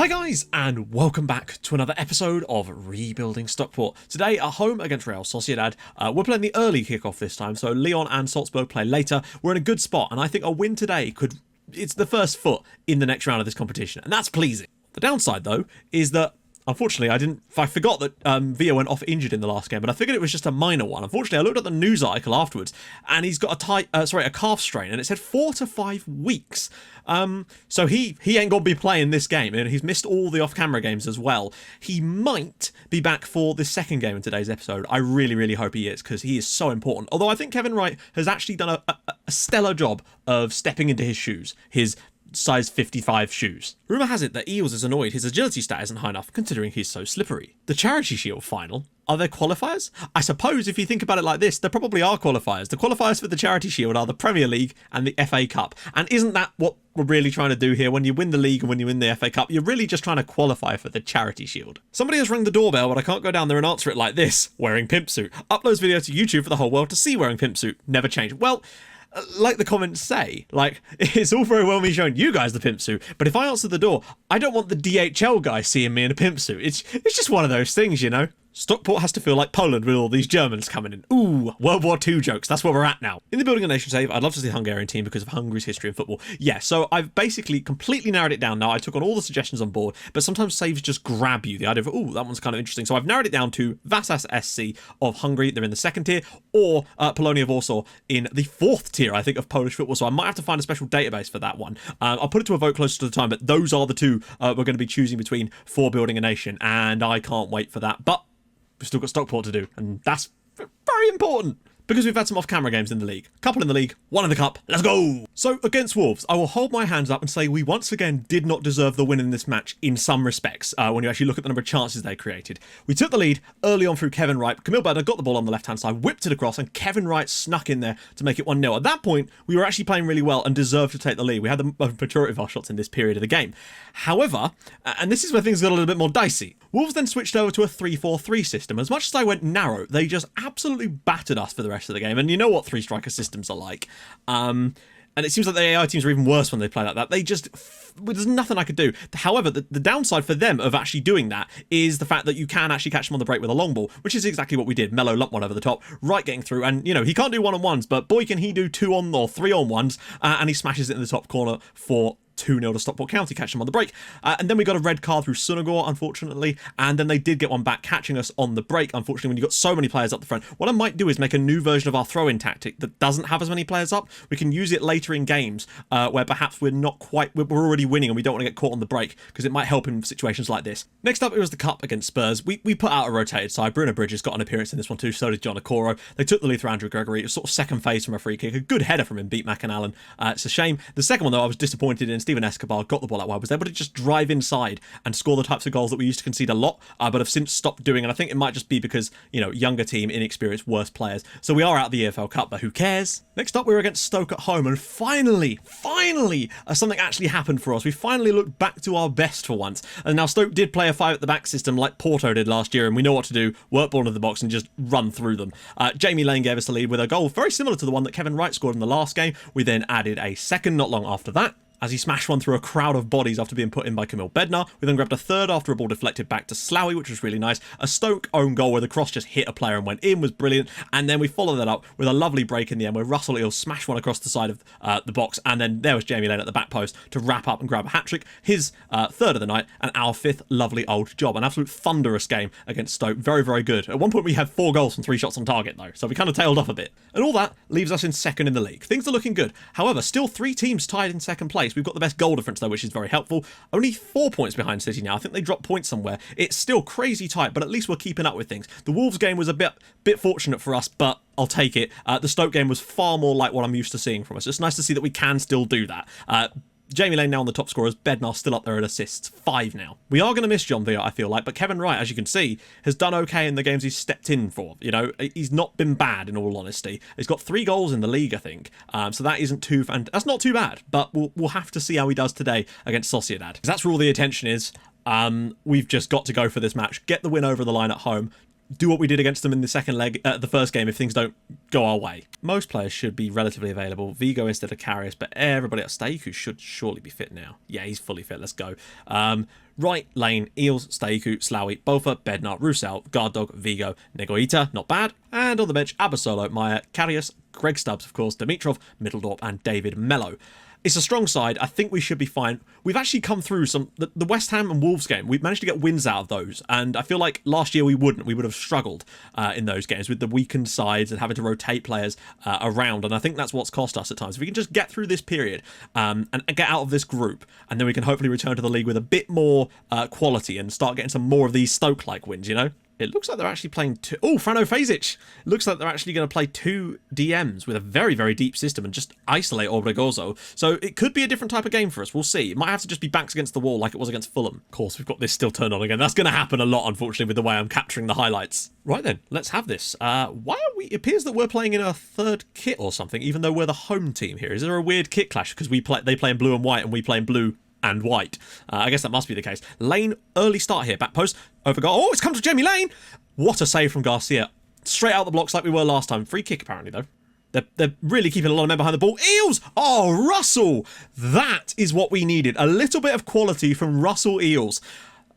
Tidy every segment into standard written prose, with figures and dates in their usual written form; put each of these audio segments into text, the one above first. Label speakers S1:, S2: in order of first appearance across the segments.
S1: Hi guys, and welcome back to another episode of Rebuilding Stockport. Today at home against Ra-Sadad. We're playing the early kickoff this time, so Leon and Salzburg play later. We're in a good spot, and I think a win today it's the first foot in the next round of this competition, and that's pleasing. The downside though is that unfortunately, I forgot that Villa went off injured in the last game, but I figured it was just a minor one. Unfortunately, I looked at the news article afterwards, and he's got a calf strain, and it said 4 to 5 weeks. So he ain't gonna be playing this game, and he's missed all the off-camera games as well. He might be back for the second game in today's episode. I really, really hope he is, because he is so important. Although I think Kevin Wright has actually done a stellar job of stepping into his shoes. His size 55 shoes. Rumour has it that Eels is annoyed his agility stat isn't high enough considering he's so slippery. The Charity Shield final? Are there qualifiers? I suppose if you think about it like this, there probably are qualifiers. The qualifiers for the Charity Shield are the Premier League and the FA Cup. And isn't that what we're really trying to do here? When you win the league and when you win the FA Cup, you're really just trying to qualify for the Charity Shield. Somebody has rung the doorbell, but I can't go down there and answer it like this. Wearing pimp suit. Uploads video to YouTube for the whole world to see wearing pimp suit. Never change. Well, like the comments say, it's all very well me showing you guys the pimp suit, but if I answer the door, I don't want the DHL guy seeing me in a pimp suit. It's just one of those things, you know. Stockport has to feel like Poland with all these Germans coming in. Ooh, World War II jokes, that's where we're at now. In the Building a Nation save, I'd love to see the Hungarian team because of Hungary's history in football. Yeah, so I've basically completely narrowed it down now. I took on all the suggestions on board, but sometimes saves just grab you. The idea of, ooh, that one's kind of interesting. So I've narrowed it down to Vasas SC of Hungary, they're in the second tier, or Polonia Warsaw in the fourth tier, I think, of Polish football. So I might have to find a special database for that one. I'll put it to a vote closer to the time, but those are the two we're going to be choosing between for Building a Nation, and I can't wait for that. But we've still got Stockport to do, and that's very important because we've had some off-camera games in the league. A couple in the league, one in the cup. Let's go! So, against Wolves, I will hold my hands up and say we once again did not deserve the win in this match in some respects, when you actually look at the number of chances they created. We took the lead early on through Kevin Wright. Camille Bednar got the ball on the left-hand side, whipped it across, and Kevin Wright snuck in there to make it 1-0. At that point, we were actually playing really well and deserved to take the lead. We had the majority of our shots in this period of the game. However, and this is where things got a little bit more dicey, Wolves then switched over to a 3-4-3 system. As much as I went narrow, they just absolutely battered us for the rest of the game. And you know what three-striker systems are like. And it seems like the AI teams are even worse when they play like that. There's nothing I could do. However, the downside for them of actually doing that is the fact that you can actually catch them on the break with a long ball, which is exactly what we did. Mello lumped one over the top, Wright getting through, and, you know, he can't do one-on-ones, but boy, can he do 2-on or 3-on-1s, and he smashes it in the top corner for 2-0 to Stockport County, catch them on the break. And then we got a red card through Sunagor, unfortunately, and then they did get one back, catching us on the break. Unfortunately, when you've got so many players up the front, what I might do is make a new version of our throw-in tactic that doesn't have as many players up. We can use it later in games where perhaps we're already winning and we don't want to get caught on the break, because it might help in situations like this. Next up, it was the Cup against Spurs. We put out a rotated side. Bruno Bridges got an appearance in this one too, so did John Okoro. They took the lead through Andrew Gregory. It was sort of second phase from a free kick. A good header from him beat McAnallen. It's a shame. The second one, though, I was disappointed in. Stephen Escobar got the ball out wide, was able to just drive inside and score the types of goals that we used to concede a lot, but have since stopped doing. And I think it might just be because, you know, younger team, inexperienced, worse players. So we are out of the EFL Cup, but who cares? Next up, we were against Stoke at home, and finally, something actually happened for us. We finally looked back to our best for once. And now Stoke did play a 5-at-the-back system like Porto did last year, and we know what to do: work ball into the box and just run through them. Jamie Lane gave us the lead with a goal very similar to the one that Kevin Wright scored in the last game. We then added a second not long after that, as he smashed one through a crowd of bodies after being put in by Camille Bednar. We then grabbed a third after a ball deflected back to Sloughy, which was really nice. A Stoke own goal where the cross just hit a player and went in was brilliant. And then we followed that up with a lovely break in the end where Russell Eels smashed one across the side of the box. And then there was Jamie Lane at the back post to wrap up and grab a hat-trick. His third of the night, and our fifth lovely old job. An absolute thunderous game against Stoke. Very, very good. At one point we had 4 goals from 3 shots on target though, so we kind of tailed off a bit. And all that leaves us in second in the league. Things are looking good. However, still 3 teams tied in second place. We've got the best goal difference though, which is very helpful. Only 4 points behind City now. I think they dropped points somewhere. It's still crazy tight, but at least we're keeping up with things. The Wolves game was a bit fortunate for us, but I'll take it. The Stoke game was far more like what I'm used to seeing from us. It's nice to see that we can still do that. Jamie Lane now on the top scorers, Bednar still up there at assists, 5 now. We are going to miss John Villa, I feel like, but Kevin Wright, as you can see, has done okay in the games he's stepped in for. You know, he's not been bad, in all honesty. He's got 3 goals in the league, I think, so that isn't that's not too bad, but we'll have to see how he does today against Sociedad. That's where all the attention is. We've just got to go for this match, get the win over the line at home, do what we did against them in the second leg, the first game, if things don't go our way. Most players should be relatively available. Vigo instead of Karius, but everybody else. Steiku should surely be fit now. Yeah, he's fully fit. Let's go. Right lane, Eels, Steiku, Slawi, Bofa, Bednar, Roussel, Guard Dog, Vigo, Negoita, not bad. And on the bench, Abasolo, Maya, Karius, Greg Stubbs, of course, Dimitrov, Middledorp, and David Mello. It's a strong side. I think we should be fine. We've actually come through the West Ham and Wolves game. We've managed to get wins out of those. And I feel like last year we wouldn't. We would have struggled in those games with the weakened sides and having to rotate players around. And I think that's what's cost us at times. If we can just get through this period and get out of this group, and then we can hopefully return to the league with a bit more quality and start getting some more of these Stoke-like wins, you know? It looks like they're actually playing two... Oh, Frano Fazic! It looks like they're actually going to play two DMs with a very, very deep system and just isolate Obregozo. So it could be a different type of game for us. We'll see. It might have to just be backs against the wall like it was against Fulham. Of course, we've got this still turned on again. That's going to happen a lot, unfortunately, with the way I'm capturing the highlights. Right then, let's have this. Why are we... It appears that we're playing in a third kit or something, even though we're the home team here. Is there a weird kit clash? Because they play in blue and white and we play in blue and white. I guess that must be the case. Lane, early start here. Back post, over goal. Oh, it's come to Jamie Lane! What a save from Garcia. Straight out the blocks like we were last time. Free kick, apparently, though. They're really keeping a lot of men behind the ball. Eels! Oh, Russell! That is what we needed. A little bit of quality from Russell Eels.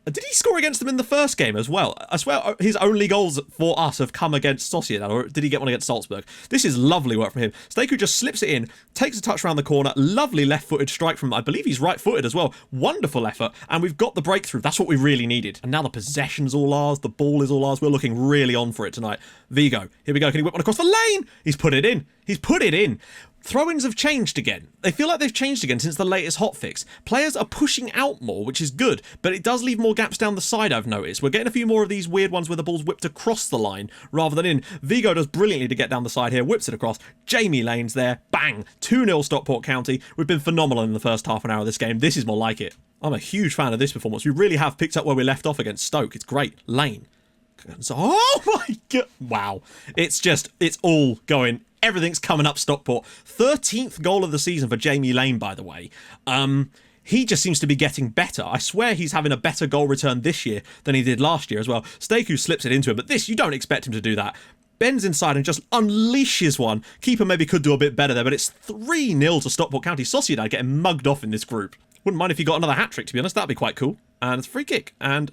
S1: Did he score against them in the first game as well? I swear his only goals for us have come against Sociedad, or did he get one against Salzburg? This is lovely work from him. Steiku just slips it in, takes a touch around the corner, lovely left-footed strike from, I believe he's right-footed as well. Wonderful effort, and we've got the breakthrough. That's what we really needed. And now the possession's all ours, the ball is all ours. We're looking really on for it tonight. Vigo, here we go. Can he whip one across the lane? He's put it in. He's put it in. Throw-ins have changed again. They feel like they've changed again since the latest hotfix. Players are pushing out more, which is good, but it does leave more gaps down the side, I've noticed. We're getting a few more of these weird ones where the ball's whipped across the line rather than in. Vigo does brilliantly to get down the side here, whips it across. Jamie Lane's there. Bang! 2-0 Stockport County. We've been phenomenal in the first half an hour of this game. This is more like it. I'm a huge fan of this performance. We really have picked up where we left off against Stoke. It's great. Lane. Oh my god. Wow. It's all going... Everything's coming up Stockport. 13th goal of the season for Jamie Lane, by the way. He just seems to be getting better. I swear he's having a better goal return this year than he did last year as well. Steiku slips it into him, but this, you don't expect him to do that. Bends inside and just unleashes one. Keeper maybe could do a bit better there, but it's 3-0 to Stockport County. Sociedad getting mugged off in this group. Wouldn't mind if he got another hat-trick, to be honest. That'd be quite cool. And it's a free kick. And...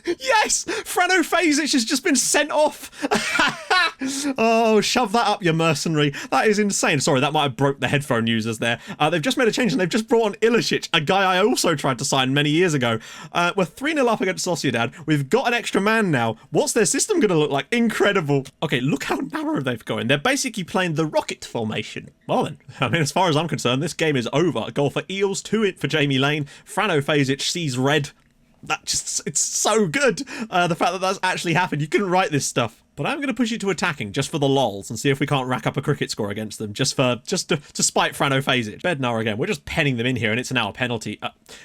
S1: Yes! Frano Fazic has just been sent off. Oh, shove that up, you mercenary. That is insane. Sorry, that might have broke the headphone users there. They've just made a change and they've just brought on Ilicic, a guy I also tried to sign many years ago. We're 3-0 up against Sociedad. We've got an extra man now. What's their system going to look like? Incredible. Okay, look how narrow they've gone. They're basically playing the rocket formation. Well then, I mean, as far as I'm concerned, this game is over. A goal for Eels, 2 for Jamie Lane. Frano Fazic sees red. It's so good. The fact that that's actually happened. You couldn't write this stuff. But I'm going to push you to attacking just for the lols and see if we can't rack up a cricket score against them just to spite Frano Fazic. Bednar again. We're just penning them in here and it's now a penalty.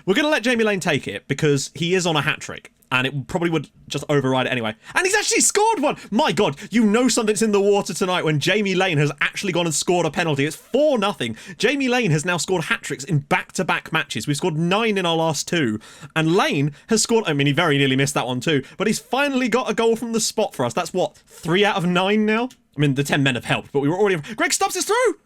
S1: We're going to let Jamie Lane take it because he is on a hat-trick. And it probably would just override it anyway. And he's actually scored one! My God, you know something's in the water tonight when Jamie Lane has actually gone and scored a penalty. It's 4-0. Jamie Lane has now scored hat-tricks in back-to-back matches. We've scored 9 in our last 2. And Lane has scored... I mean, he very nearly missed that one too. But he's finally got a goal from the spot for us. That's what, 3 out of 9 now? I mean, the 10 men have helped, but we were already... Greg Stubbs is through!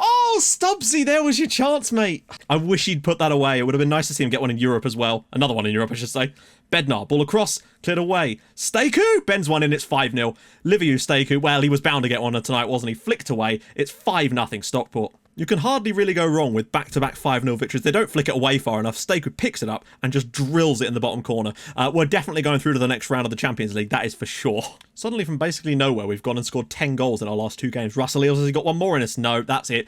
S1: Oh, Stubbsy, there was your chance, mate. I wish he'd put that away. It would have been nice to see him get one in Europe as well. Another one in Europe, I should say. Bednar, ball across, cleared away. Steiku, bends one in, it's 5-0. Liviu Steiku, well, he was bound to get one tonight, wasn't he? Flicked away, it's 5-0 Stockport. You can hardly really go wrong with back-to-back 5-0 victories. They don't flick it away far enough. Steiku picks it up and just drills it in the bottom corner. We're definitely going through to the next round of the Champions League, that is for sure. Suddenly, from basically nowhere, we've gone and scored 10 goals in our last 2 games. Russell Eels, has he got one more in us? No, that's it.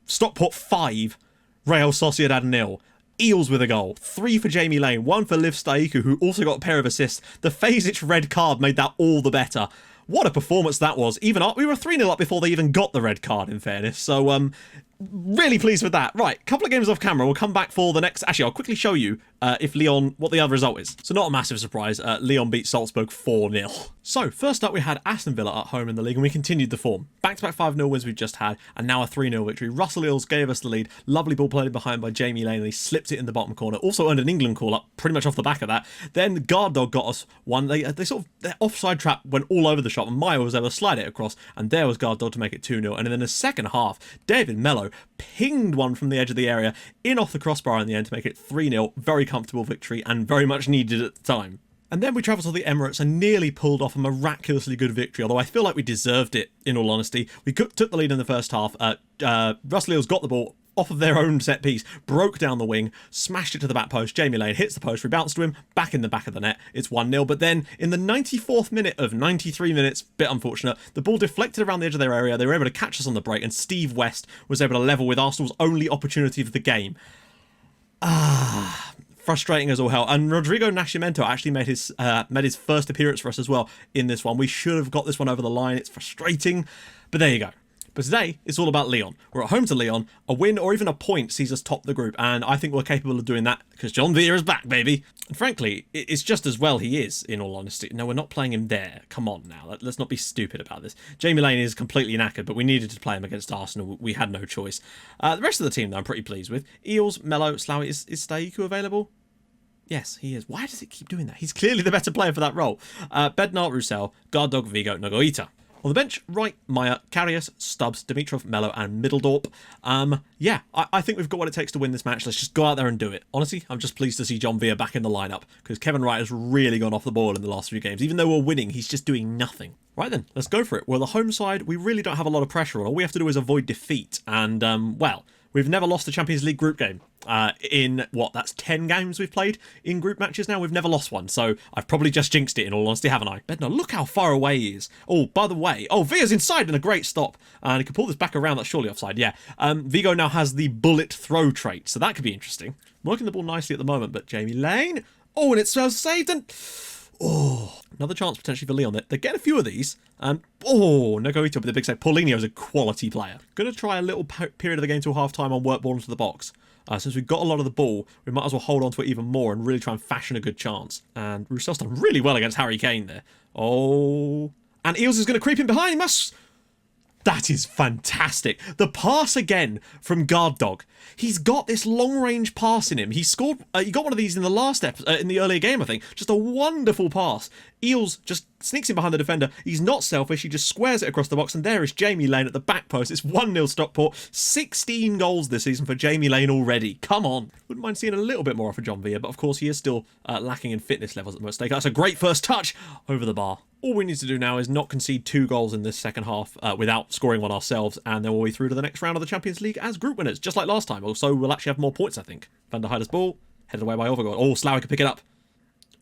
S1: Stockport 5, Real Sociedad 0. Eels with a goal. 3 for Jamie Lane, 1 for Liv Steiku, who also got a pair of assists. The Fazic red card made that all the better. What a performance that was. Even up, we were 3-0 up before they even got the red card, in fairness. So, really pleased with that. Right, couple of games off camera. We'll come back for the next... Actually, I'll quickly show you if Lyon... what the other result is. So not a massive surprise. Lyon beat Salzburg 4-0. So, first up we had Aston Villa at home in the league, and we continued the form. Back-to-back 5-0 wins we've just had, and now a 3-0 victory. Russell Eels gave us the lead. Lovely ball played behind by Jamie Lane, and he slipped it in the bottom corner. Also earned an England call-up pretty much off the back of that. Then Guard Dog got us one. Their offside trap went all over the shop, and Maya was able to slide it across, and there was Guard Dog to make it 2-0. And then in the second half, David Mello pinged one from the edge of the area, in off the crossbar in the end to make it 3-0. Very comfortable victory, and very much needed at the time. And then we travelled to the Emirates and nearly pulled off a miraculously good victory, although I feel like we deserved it, in all honesty. We took the lead in the first half. Russell Eels got the ball off of their own set piece, broke down the wing, smashed it to the back post. Jamie Lane hits the post, rebounds to him, back in the back of the net. It's 1-0. But then in the 94th minute of 93 minutes, bit unfortunate, the ball deflected around the edge of their area. They were able to catch us on the break, and Steve West was able to level with Arsenal's only opportunity of the game. Frustrating as all hell. And Rodrigo Nascimento actually made his first appearance for us as well in this one. We should have got this one over the line. It's frustrating, but there you go. But today, it's all about Lyon. We're at home to Lyon. A win or even a point sees us top the group, and I think we're capable of doing that because John Villa is back, baby. And frankly, it's just as well he is, in all honesty. No, we're not playing him there. Come on now, let's not be stupid about this. Jamie Lane is completely knackered, but we needed to play him against Arsenal. We had no choice. The rest of the team, though, I'm pretty pleased with. Eels, Mello, Slough. Is Staiku available? Yes, he is. Why does it keep doing that? He's clearly the better player for that role. Bednar, Roussel, Guard Dog, Vigo, Nogoita. On the bench, Wright, Maya, Karius, Stubbs, Dimitrov, Mello, and Middledorp. Yeah, I think we've got what it takes to win this match. Let's just go out there and do it. Honestly, I'm just pleased to see John Villa back in the lineup because Kevin Wright has really gone off the ball in the last few games. Even though we're winning, he's just doing nothing. Right then, let's go for it. Well, the home side, we really don't have a lot of pressure on. All we have to do is avoid defeat. And, well, we've never lost a Champions League group game. In what, that's 10 games we've played in group matches now. We've never lost one, so I've probably just jinxed it in all honesty, haven't I? Bednar, look how far away he is. Oh, by the way, Villa's inside and a great stop, and he can pull this back around. That's surely offside. Yeah. Vigo now has the bullet throw trait, so that could be interesting. Working the ball nicely at the moment, but Jamie Lane, and it's well saved, and another chance potentially for Lyon. They're getting a few of these. Nogoito with the big save. Paulinho's a quality player. Going to try a little period of the game till half time on work ball into the box. Since we've got a lot of the ball, we might as well hold on to it even more and really try and fashion a good chance. And Roussel's done really well against Harry Kane there. And Eels is going to creep in behind. He must... That is fantastic. The pass again from Guard Dog. He's got this long-range pass in him. He scored. He got one of these in the last in the earlier game, I think. Just a wonderful pass. Eels just sneaks in behind the defender. He's not selfish. He just squares it across the box, and there is Jamie Lane at the back post. It's 1-0 Stockport. 16 goals this season for Jamie Lane already. Come on. Wouldn't mind seeing a little bit more off of John Villa, but of course he is still lacking in fitness levels at the moment. That's a great first touch over the bar. All we need to do now is not concede 2 goals in this second half without scoring one ourselves, and then we'll be through to the next round of the Champions League as group winners, just like last time. Also, we'll actually have more points, I think. Van der Heider's ball, headed away by Overgaard. Slough can pick it up.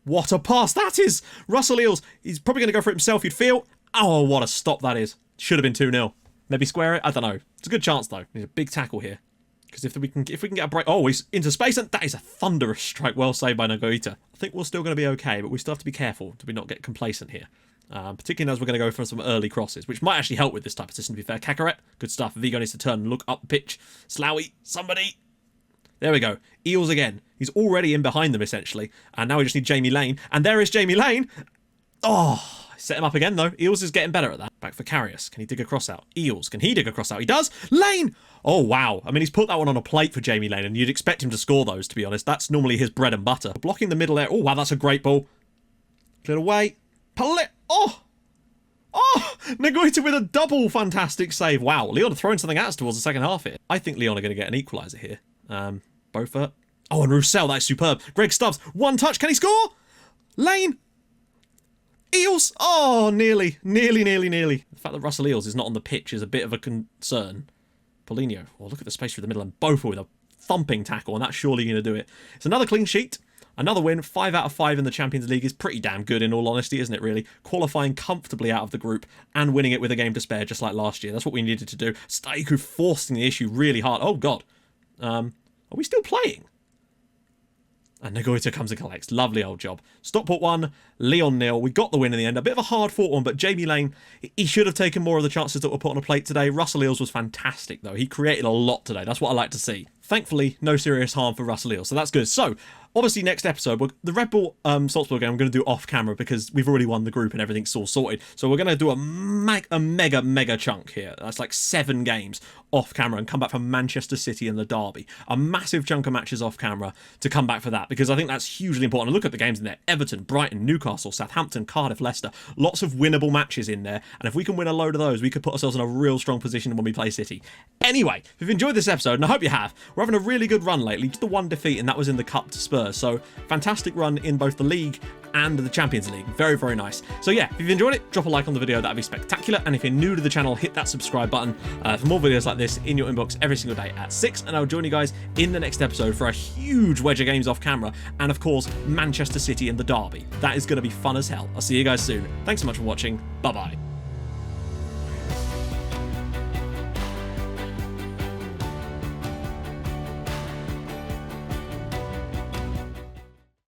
S1: What a pass that is! Russell Eels, he's probably going to go for it himself, you'd feel. Oh, what a stop that is. Should have been 2-0. Maybe square it? I don't know. It's a good chance, though. Need a big tackle here. Because if we can get a break... he's into space, and that is a thunderous strike. Well saved by Nogoita. I think we're still going to be okay, but we still have to be careful to not get complacent here. Particularly as we're going to go for some early crosses, which might actually help with this type of system, to be fair. Kakaret, good stuff. Vigo needs to turn and look up the pitch. Sloughy, somebody. There we go. Eels again. He's already in behind them, essentially. And now we just need Jamie Lane. And there is Jamie Lane. Set him up again, though. Eels is getting better at that. Back for Karius. Can he dig a cross out? Eels, can he dig a cross out? He does. Lane! Oh, wow. I mean, he's put that one on a plate for Jamie Lane, and you'd expect him to score those, to be honest. That's normally his bread and butter. Blocking the middle there. Oh, wow, that's a great ball. Cleared away. Nogoita with a double fantastic save. Wow, Lyon are throwing something at us towards the second half here. I think Lyon are going to get an equaliser here. Beaufort. And Roussel, that's superb. Greg Stubbs, one touch, can he score? Lane. Eels. Nearly. The fact that Russell Eels is not on the pitch is a bit of a concern. Paulinho. Look at the space through the middle, and Beaufort with a thumping tackle, and that's surely going to do it. It's another clean sheet. Another win, 5 out of 5 in the Champions League is pretty damn good in all honesty, isn't it really? Qualifying comfortably out of the group and winning it with a game to spare just like last year. That's what we needed to do. Staiku forcing the issue really hard. Oh, God. Are we still playing? And Nogoita comes and collects. Lovely old job. Stockport 1, Lyon 0. We got the win in the end. A bit of a hard-fought one, but Jamie Lane, he should have taken more of the chances that were put on a plate today. Russell Eels was fantastic, though. He created a lot today. That's what I like to see. Thankfully, no serious harm for Russell Eels, so that's good. So, Obviously, next episode, the Red Bull Salzburg game I'm going to do off camera because we've already won the group and everything's all sorted. So we're going to do a mega chunk here. That's like 7 games off camera and come back from Manchester City and the derby. A massive chunk of matches off camera to come back for that, because I think that's hugely important. And look at the games in there: Everton, Brighton, Newcastle, Southampton, Cardiff, Leicester. Lots of winnable matches in there, and if we can win a load of those, we could put ourselves in a real strong position when we play City. Anyway, if you've enjoyed this episode, and I hope you have, we're having a really good run lately. Just the 1 defeat, and that was in the Cup to Spurs. So fantastic run in both the league and the Champions League. Very, very nice. So yeah, if you've enjoyed it, drop a like on the video. That'd be spectacular. And if you're new to the channel, hit that subscribe button for more videos like this in your inbox every single day at 6. And I'll join you guys in the next episode for a huge wedge of games off camera, and of course Manchester City and the derby. That is going to be fun as hell. I'll see you guys soon. Thanks so much for watching. Bye bye.